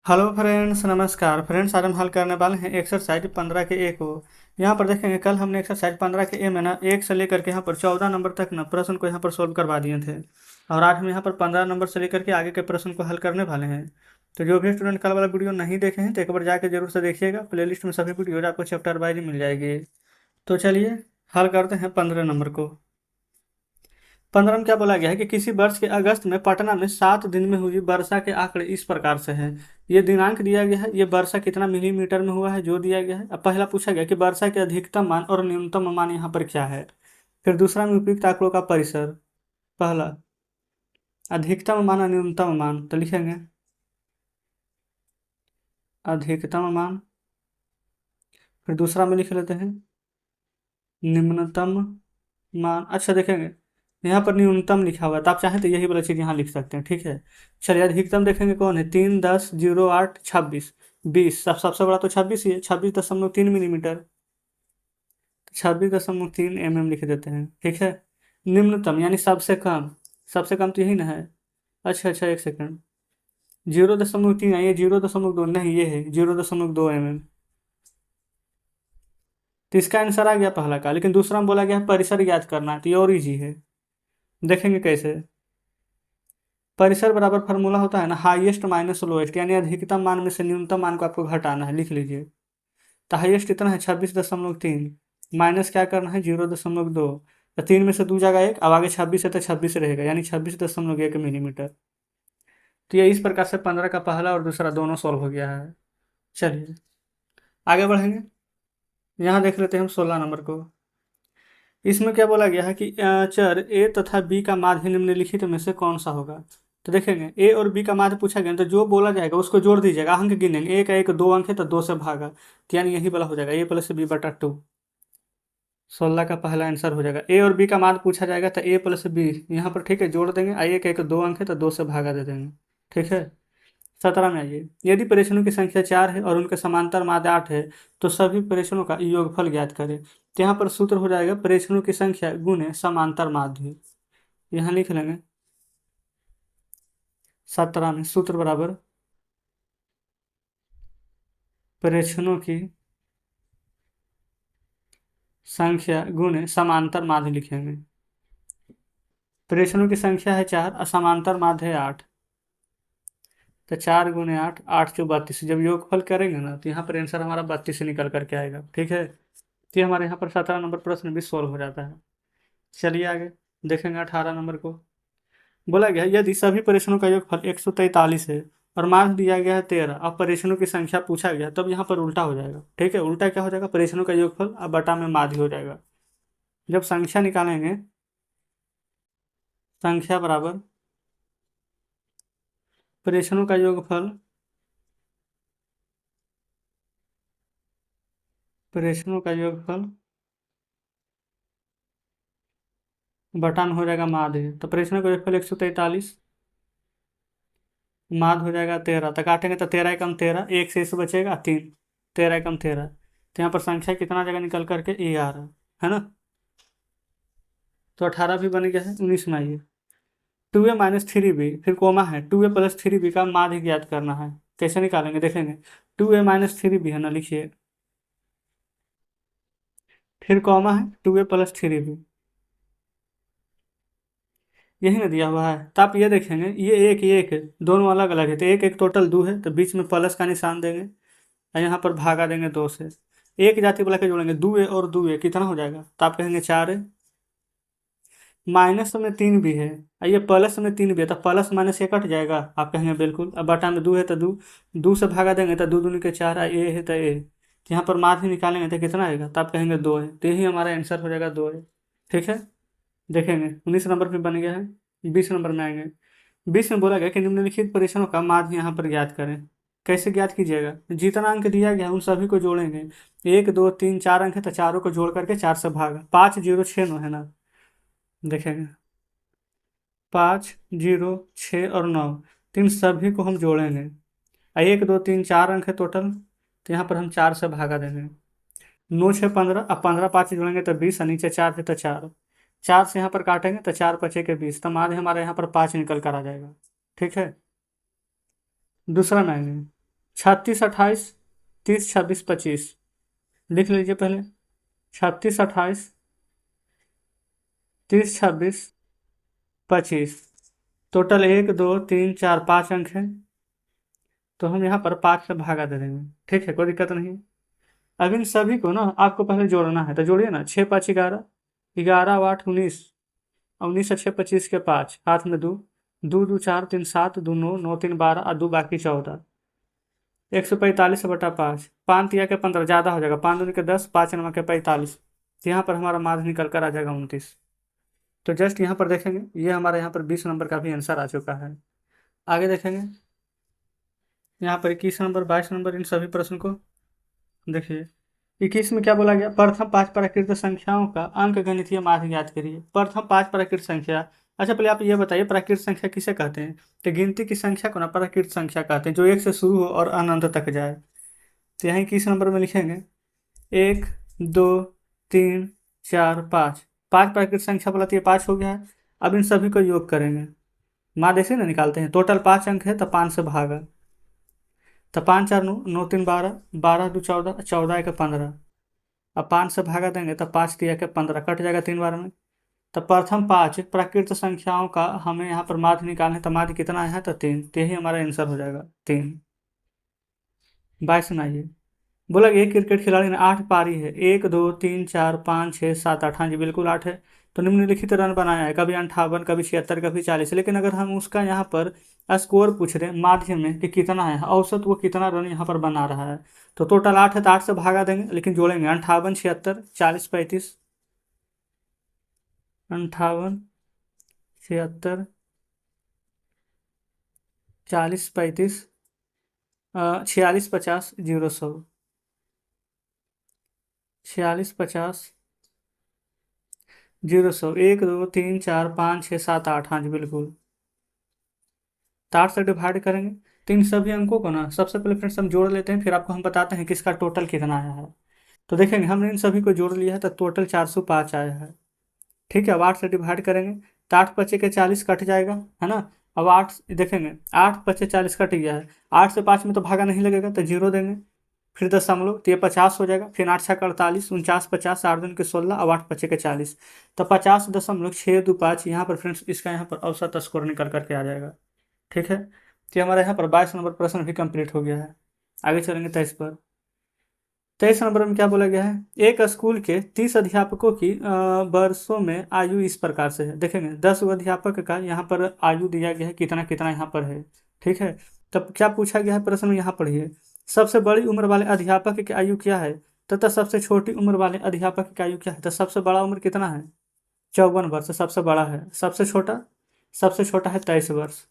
Hello friends, नमस्कार friends. आज हम हल करने वाले हैं एक्सरसाइज 15 के ए को। यहाँ पर देखेंगे, कल हमने एक्सरसाइज 15 के ए में ना 1 से लेकर के यहाँ पर 14 नंबर तक ना प्रश्न को यहाँ पर सोल्व करवा दिए थे। और आज हम यहाँ पर 15 नंबर से लेकर के आगे के प्रश्न को हल करने वाले हैं। तो जो भी स्टूडेंट कल वाला वीडियो नहीं देखे हैं तो एक बार जाके जरूर से देखिएगा। प्लेलिस्ट में सभी वीडियोज आपको चैप्टर वाइज मिल जाएगी। तो चलिए हल करते हैं 15 नंबर को। 15 में क्या बोला गया है कि किसी वर्ष के अगस्त में पटना में 7 दिन में हुई वर्षा के आंकड़े इस प्रकार से हैं। ये दिनांक दिया गया है, ये वर्षा कितना मिलीमीटर में हुआ है जो दिया गया है। अब पहला पूछा गया कि वर्षा के अधिकतम मान और न्यूनतम मान यहाँ पर क्या है। फिर दूसरा में उपयुक्त आंकड़ों का परिसर। पहला अधिकतम मान और न्यूनतम मान, तो लिखेंगे अधिकतम मान। फिर दूसरा में लिख लेते हैं निम्नतम मान। अच्छा देखेंगे, यहाँ पर न्यूनतम लिखा हुआ है तो आप चाहें तो यही वाला चीज़ यहाँ लिख सकते हैं, ठीक है। चलिए अधिकतम देखेंगे कौन है, 3, 10, 0, 8, 26, 20। सबसे बड़ा तो 26 ही है, 26.3 मिलीमीटर। 26.3 लिख देते हैं, ठीक है। निम्नतम यानी सबसे कम, सबसे कम तो यही ना है। अच्छा अच्छा, एक सेकंड, 0.3 है, ये 0.2 नहीं, ये है 0.2 तो इसका आंसर आ गया पहला का। लेकिन दूसरा में बोला गया है परिसर ज्ञात करना है, तो ये और इजी है। देखेंगे कैसे। परिसर बराबर फार्मूला होता है ना, हाईएस्ट माइनस लोएस्ट, यानी अधिकतम मान में से न्यूनतम मान को आपको घटाना है। लिख लीजिए, तो हाईएस्ट कितना है 26.3, माइनस क्या करना है 0.2। तो 3 में से 2 जाएगा 1, अब आगे 26 है तो 26 रहेगा, यानी 26.1 मिलीमीटर। तो ये इस प्रकार से 15 का पहला और दूसरा दोनों सॉल्व हो गया है। चलिए आगे बढ़ेंगे। यहाँ देख लेते हैं हम 16 नंबर को। इसमें क्या बोला गया है कि चर ए तथा बी का माध्य निम्नलिखित में से कौन सा होगा। तो देखेंगे ए और बी का माध्य पूछा गया, तो जो बोला जाएगा उसको जोड़ दीजिएगा, अंक गिनेंगे। ए का 1 2 अंक है तो 2 से भागा, तो यानी यही वाला हो जाएगा a+b/2। 16 का पहला आंसर हो जाएगा। ए और बी का माध्य पूछा जाएगा तो a+b यहाँ पर, ठीक है, जोड़ देंगे। ए का 1 2 अंक है तो 2 से भागा दे देंगे, ठीक है। 17 में आइए, यदि प्रेषणों की संख्या 4 है और उनके समांतर माध्य 8 है तो सभी प्रेषणों का योगफल ज्ञात करें। तो यहाँ पर सूत्र हो जाएगा प्रेषणों की संख्या गुणे समांतर माध्य। यहाँ लिख लेंगे 17 में सूत्र बराबर प्रेषणों की संख्या गुणे समांतर माध्य लिखेंगे। प्रेषणों की संख्या है 4 और समांतर माध्य है 8, तो 4 गुणे 8, 8×4 = 32। जब योगफल करेंगे ना तो यहाँ पर आंसर हमारा 32 निकल करके आएगा, ठीक है। तो ये हमारे यहाँ पर 17 नंबर प्रश्न भी सॉल्व हो जाता है। चलिए आगे देखेंगे 18 नंबर को। बोला गया यदि सभी परेशनों का योगफल 143 है और मान दिया गया है 13, अब परेशनों की संख्या पूछा गया, तब यहाँ पर उल्टा हो जाएगा, ठीक है। उल्टा क्या हो जाएगा, परेशनों का योगफल अब बटा में माध्य हो जाएगा। जब संख्या निकालेंगे, संख्या बराबर परेशनों का योगफल, परेशनों का योगफल बटा में हो जाएगा माध्य। तो परेशनों का योगफल 143, माध्य हो जाएगा 13। तो काटेंगे तो 13 एकम 13, एक से इस बचेगा 3, 13 एकम 13। तो यहाँ पर संख्या कितना जगह निकल करके ए आ रहा है ना। तो 18 भी बन गया है। 19 में आइए, 2a-3b, फिर कोमा है, 2a+3b का माध्य ज्ञात करना है। कैसे निकालेंगे देखेंगे, 2a-3b है ना, लिखिए, फिर कॉमा है 2a+3b, यही ना दिया हुआ है। तो आप ये देखेंगे, ये एक दोनों अलग अलग है, तो एक एक टोटल 2 है, तो बीच में प्लस का निशान देंगे और यहाँ पर भागा देंगे 2 से। एक जाति बुला के जोड़ेंगे, 2a और 2a कितना हो जाएगा, तो आप कहेंगे 4 है। माइनस में 3 भी है और ये प्लस में 3 भी है, तो प्लस माइनस ये कट जाएगा, आप कहेंगे बिल्कुल। अब बटा में 2 है तो 2 से भागा देंगे तो 2 दूनी के 4, ए है तो ए, तो यहाँ पर माध्य निकालेंगे तो कितना आएगा, तो आप कहेंगे 2 है। तो यही हमारा आंसर हो जाएगा, 2 है, ठीक है। देखेंगे 19 नंबर पे बन गया है। 20 नंबर में आएंगे। 20 में बोला गया कि निम्नलिखित परेशनों का माध्य यहाँ पर ज्ञात करें। कैसे ज्ञात कीजिएगा, जितना अंक दिया गया उन सभी को जोड़ेंगे। 1 2 3 4 अंक है तो चारों को जोड़ करके 4 से भागा, 5 0 6 9 है ना। देखेंगे 5 0 6 और 9, तो इन सभी को हम जोड़ेंगे। 1 2 3 4 अंक है टोटल, तो यहाँ पर हम 4 से भागा देंगे। 9 6 15, अब 15 5 जोड़ेंगे तो 20 और नीचे 4 है तो 4, 4 से यहाँ पर काटेंगे तो 4 5 के 20, तो माध्य हमारे यहाँ पर 5 निकल कर आ जाएगा, ठीक है। दूसरा में आएंगे, 36 28 30 26 25 लिख लीजिए पहले। 36 28 30 26 25। टोटल 1 2 3 4 5 अंक है, तो हम यहाँ पर 5 से भागा दे देंगे। ठीक है, कोई दिक्कत नहीं। अब इन सभी को ना आपको पहले जोड़ना है, तो जोड़िए ना। 6 5 11, 11 8 19, 19 6 25 के 5, हाथ में 2, 2 2 4 3 7, 2 9 9 3 12 और 2 बाकी 14। 145/5, 5 तिया के 15 ज़्यादा हो जाएगा, 5 दूनी के 10, 5 9 के 45। तो यहाँ पर हमारा मार्क्स निकल कर आ जाएगा 29। तो जस्ट यहाँ पर देखेंगे, ये हमारे यहाँ पर 20 नंबर का भी आंसर आ चुका है। आगे देखेंगे यहाँ पर 21 नंबर 22 नंबर इन सभी प्रश्न को देखिए। 21 में क्या बोला गया, प्रथम 5 प्राकृत संख्याओं का अंक गणितीय माध्य ज्ञात करिए। प्रथम 5 प्राकृत संख्या। अच्छा पहले आप ये बताइए प्राकृत संख्या किसे कहते हैं। तो गिनती की संख्या को ना प्राकृत संख्या कहते हैं, जो 1 से शुरू हो और अनंत तक जाए। तो यहाँ 21 नंबर में लिखेंगे 1 2 3 4 5। 5 प्राकृत संख्या बोला तो ये 5 हो गया है। अब इन सभी को योग करेंगे, माध्य से ना निकालते हैं। टोटल 5 अंक है तो 5 से भागा, तो 5 4 9, 9 3 12, 12 2 14, 14 1 15। अब 5 से भागा देंगे तो 5 तिया के 15 कट जाएगा 3 बार में। तो प्रथम 5 प्राकृत संख्याओं का हमें यहाँ पर माध्य निकालना है, तो माध्य कितना है, तो 3। तो यही हमारा आंसर हो जाएगा 3। 22 सुनाइए। बोला कि एक क्रिकेट खिलाड़ी ने 8 पारी है, 1 2 3 4 5 6 7 8। हाँ जी बिल्कुल 8 है। तो निम्नलिखित रन बनाया है, कभी 58, कभी 76, कभी 40। लेकिन अगर हम उसका यहाँ पर स्कोर पूछ रहे हैं माध्य में कि कितना है, औसत वो कितना रन यहाँ पर बना रहा है। तो टोटल 8 है तो 8 से भागा देंगे, लेकिन जोड़ेंगे 58 76 40 35। 58 76 40 35, 46 50 0 100। 46 50 0 100। 1 2 3 4 5 6 7 8। हाँ जी बिल्कुल। तो 8 से डिवाइड करेंगे, तो इन सभी अंकों को ना सबसे पहले फ्रेंड्स हम जोड़ लेते हैं, फिर आपको हम बताते हैं कि इसका टोटल कितना आया है। तो देखेंगे हमने इन सभी को जोड़ लिया है तो टोटल 405 आया है। ठीक है, अब 8 से डिवाइड करेंगे तो 8 पचे के 40 कट जाएगा, है ना। अब 8 देखेंगे, 8 पचे 40 कट गया है। 8 से 5 में तो भागा नहीं लगेगा, तो जीरो देंगे। फिर दशमलव, तो ये 50 हो जाएगा। फिर 8 छः 48, 49 50, 8 दूनी के 16, अब 8 पचे के 40। तो 50.625 यहाँ पर फ्रेंड्स इसका यहाँ पर औसत स्कोर निकल करके आ जाएगा। ठीक है, तो ये हमारे यहाँ पर 22 नंबर प्रश्न भी कंप्लीट हो गया है। आगे चलेंगे 23 पर। 23 नंबर में क्या बोला गया है, एक स्कूल के 30 अध्यापकों की वर्षों में आयु इस प्रकार से है। देखेंगे 10 अध्यापक का यहाँ पर आयु दिया गया है, कितना कितना यहाँ पर है। ठीक है, तब क्या पूछा गया है प्रश्न में, यहाँ पढ़िए। सबसे बड़ी उम्र वाले अध्यापक की आयु क्या है, तथा सबसे छोटी उम्र वाले अध्यापक की आयु क्या है। तो सबसे बड़ा उम्र कितना है, 54 वर्ष सबसे बड़ा है। सबसे छोटा है 23 वर्ष।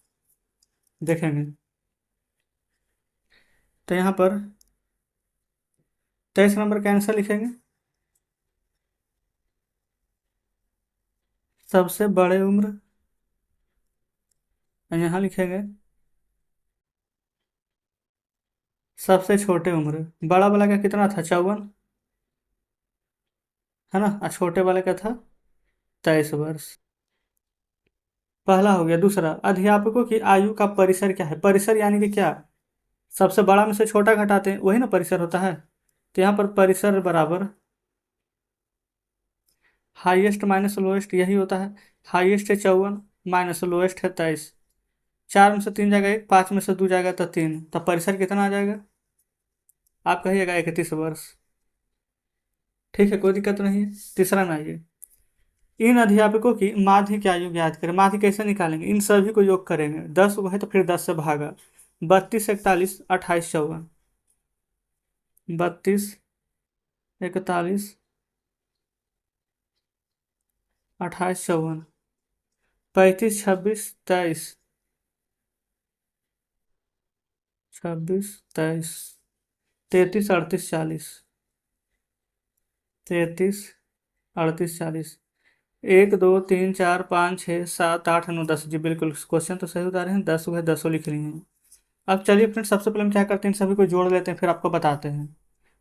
देखेंगे तो यहाँ पर 23 नंबर का आंसर लिखेंगे, सबसे बड़े उम्र। यहाँ लिखेंगे सबसे छोटे उम्र। बड़ा वाला का कितना था, 54, है ना। और छोटे वाले का था 23 वर्ष। पहला हो गया। दूसरा, अध्यापकों की आयु का परिसर क्या है। परिसर यानी कि क्या, सबसे बड़ा में से छोटा घटाते हैं वही ना परिसर होता है। तो यहाँ पर परिसर बराबर हाईएस्ट माइनस लोएस्ट, यही होता है। हाईएस्ट है 54, माइनस लोएस्ट है 23। 4 में से 3 जाएगा 1, 5 में से 2 जाएगा तो 3। तब परिसर कितना आ जाएगा, आप कहिएगा 31 वर्ष। ठीक है, कोई दिक्कत नहीं है। तीसरा में आइए, इन अध्यापकों की माध्य की आयु ज्ञात करें। माध्य कैसे निकालेंगे, इन सभी को योग करेंगे। 10 हुआ है तो फिर 10 से भागा। 32 41 28 54। 32 41 28 54। 35 26 23। 26 23। 33 38 40। 33 38 40। 1 2 3 4 5 6 7 8 9 10। जी बिल्कुल, क्वेश्चन तो सही बता रहे हैं। 10 हुए 10 लिख रही हैं। अब चलिए फ्रेंड्स, सबसे पहले हम क्या करते हैं, इन सभी को जोड़ लेते हैं, फिर आपको बताते हैं।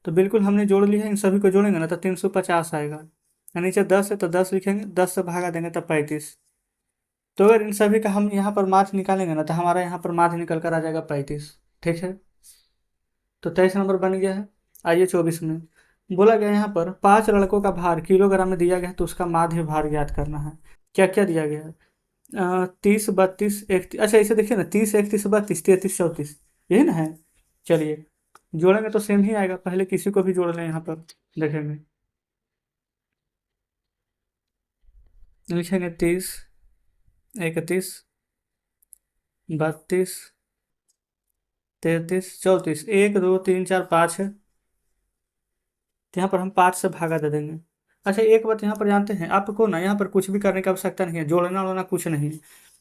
तो बिल्कुल हमने जोड़ लिया है, इन सभी को जोड़ेंगे ना तो 350 आएगा। और नीचे 10 है तो 10 लिखेंगे, 10 से भागा देंगे तब 35। तो अगर इन सभी का हम यहाँ पर मार्क्स निकालेंगे ना तो हमारा यहाँ पर मार्क्स निकल कर आ जाएगा 35। ठीक है, तो 23 नंबर बन गया है। आइए 24 में बोला गया यहाँ पर 5 लड़कों का भार किलोग्राम में दिया गया है, तो उसका माध्य भार ज्ञात करना है। क्या क्या दिया गया है? 30 32 31, अच्छा इसे देखिए ना, 30 31 32 33 34, यही ना है। चलिए जोड़ेंगे तो सेम ही आएगा, पहले किसी को भी जोड़ लें यहाँ पर, देखेंगे। लिखेंगे 30 31 32 33 34, 1 2 3 4 5 है, तो यहाँ पर हम 5 से भागा दे देंगे। अच्छा एक बात यहाँ पर जानते हैं, आपको ना यहाँ पर कुछ भी करने की आवश्यकता नहीं है, जोड़ना वोड़ना कुछ नहीं है।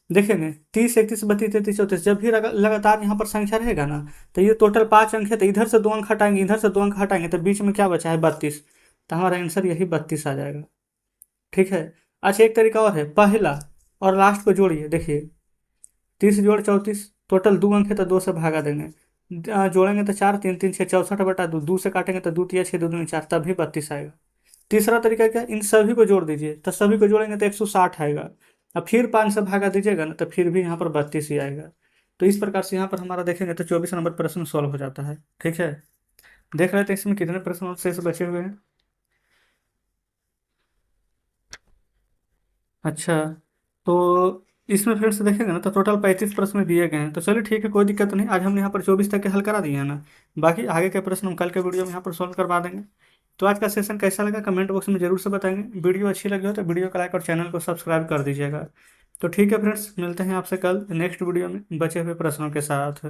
देखेंगे 30 31 32 33 34, जब भी लगातार यहाँ पर संख्या रहेगा ना, तो ये टोटल 5 अंक है, तो इधर से 2 अंक हटाएंगे, इधर से 2 अंक हटाएंगे, तो बीच में क्या बचा है 32, तो हमारा आंसर यही 32 आ जाएगा। ठीक है। अच्छा एक तरीका और है, पहला और लास्ट को जोड़िए, देखिए 30 जोड़ 34, टोटल 2 अंक है, तो 2 से भागा देंगे। जोड़ेंगे तो 4 3 3 6 64/2, 2 से काटेंगे तो 2 तिया 6 2 दूनी 4, तभी 32 आएगा। तीसरा तरीका क्या, इन सभी को जोड़ दीजिए, तो सभी को जोड़ेंगे तो 160 आएगा। अब फिर 5 से भागा दीजिएगा ना, तो फिर भी यहाँ पर 32 ही आएगा। तो इस प्रकार से यहाँ पर हमारा देखेंगे तो 24 नंबर प्रश्न सॉल्व हो जाता है। ठीक है। देख रहे थे इसमें कितने प्रश्न और शेष बचे हुए हैं। अच्छा तो इसमें फिर से देखेंगे ना, तो टोटल 35 प्रश्न दिए गए हैं। तो चलिए ठीक है, कोई दिक्कत नहीं, आज हमने यहाँ पर 24 तक के हल करा दिए हैं ना, बाकी आगे के प्रश्न हम कल के वीडियो में यहाँ पर सॉल्व करवा देंगे। तो आज का सेशन कैसा लगा कमेंट बॉक्स में जरूर से बताएंगे। वीडियो अच्छी लगी हो तो वीडियो को लाइक और चैनल को सब्सक्राइब कर दीजिएगा। तो ठीक है फ्रेंड्स, मिलते हैं आपसे कल नेक्स्ट वीडियो में बचे हुए प्रश्नों के साथ।